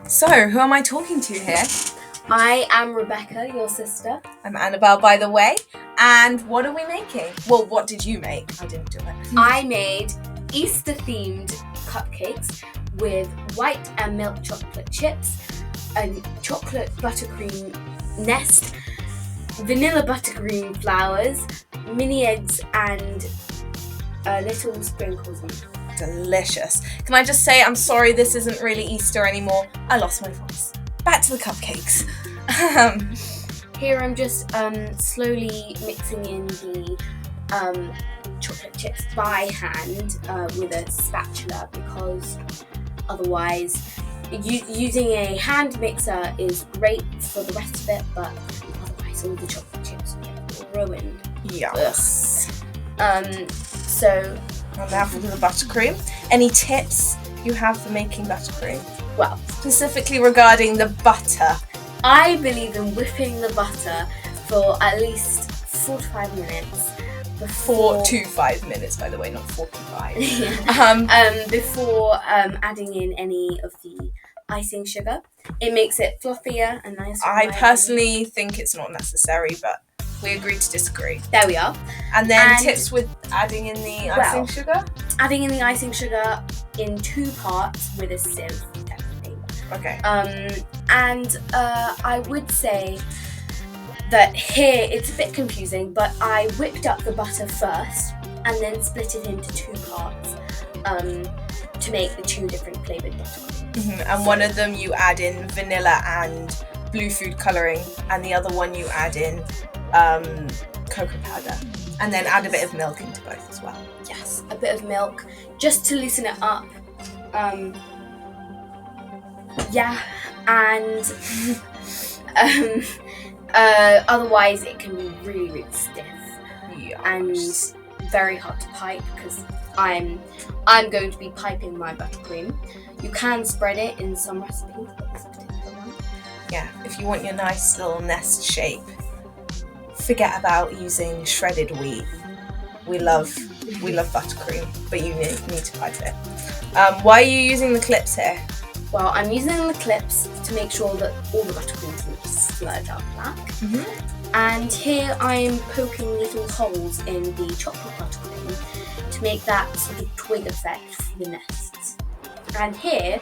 So, who am I talking to here? I am Rebecca, your sister. I'm Annabel, by the way. And what are we making? Well, what did you make? I didn't do it. I made Easter-themed cupcakes with white and milk chocolate chips, a chocolate buttercream nest, vanilla buttercream flowers, mini eggs, and little sprinkles on top. Delicious. Can I just say, I'm sorry this isn't really Easter anymore. I lost my voice. Back to the cupcakes. Here I'm just slowly mixing in the chocolate chips by hand with a spatula, because otherwise using a hand mixer is great for the rest of it, but otherwise all the chocolate chips get ruined. Yes. So And now for the buttercream. Any tips you have for making buttercream? well, Specifically regarding the butter. I believe in whipping the butter for at least 4 to 5 minutes before 4 to 5 minutes, by the way, not 45. before adding in any of the icing sugar. It makes it fluffier and nicer. I personally think it's not necessary, but we agree to disagree. There we are. And then And- tips with adding in the icing sugar? Adding in the icing sugar in 2 parts with a sieve, technically. Okay. And I would say that here it's a bit confusing, but I whipped up the butter first and then split it into 2 parts to make the 2 different flavoured buttercreams. And one of them you add in vanilla and blue food colouring, and the other one you add in cocoa powder. And then add a bit of milk into both as well. Yes, a bit of milk just to loosen it up. And otherwise it can be really, really stiff and very hard to pipe, because I'm going to be piping my buttercream. You can spread it in some recipes, but this particular one. Yeah, if you want your nice little nest shape, forget about using shredded wheat. We love buttercream, but you need to pipe it. Why are you using the clips here? Well, I'm using the clips to make sure that all the buttercreams will just splurge out black. And here I'm poking little holes in the chocolate buttercream to make that sort of twig effect for the nests. And here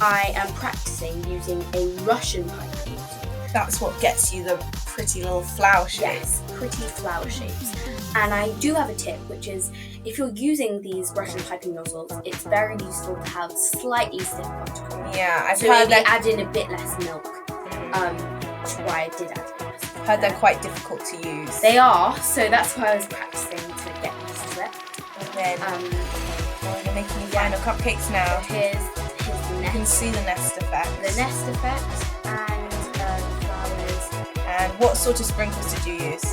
I am practicing using a Russian piping nozzle. That's what gets you the pretty little flower shape. Yes, pretty flower shapes. And I do have a tip, which is if you're using these Russian piping nozzles, it's very useful to have slightly stiff buttercream. Yeah, I've So heard maybe that. add in a bit less milk, which is why I did add a bit less. Heard they're quite difficult to use. They are, so that's why I was practicing to get used to it. And then you're making your final cupcakes now. Here's the You nest. can see the nest effect. The nest effect and the flowers. And what sort of sprinkles did you use?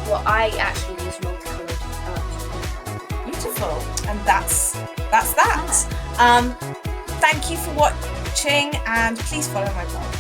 Well, I actually used multicoloured. Beautiful. And that's that. Thank you for watching, and please follow my blog.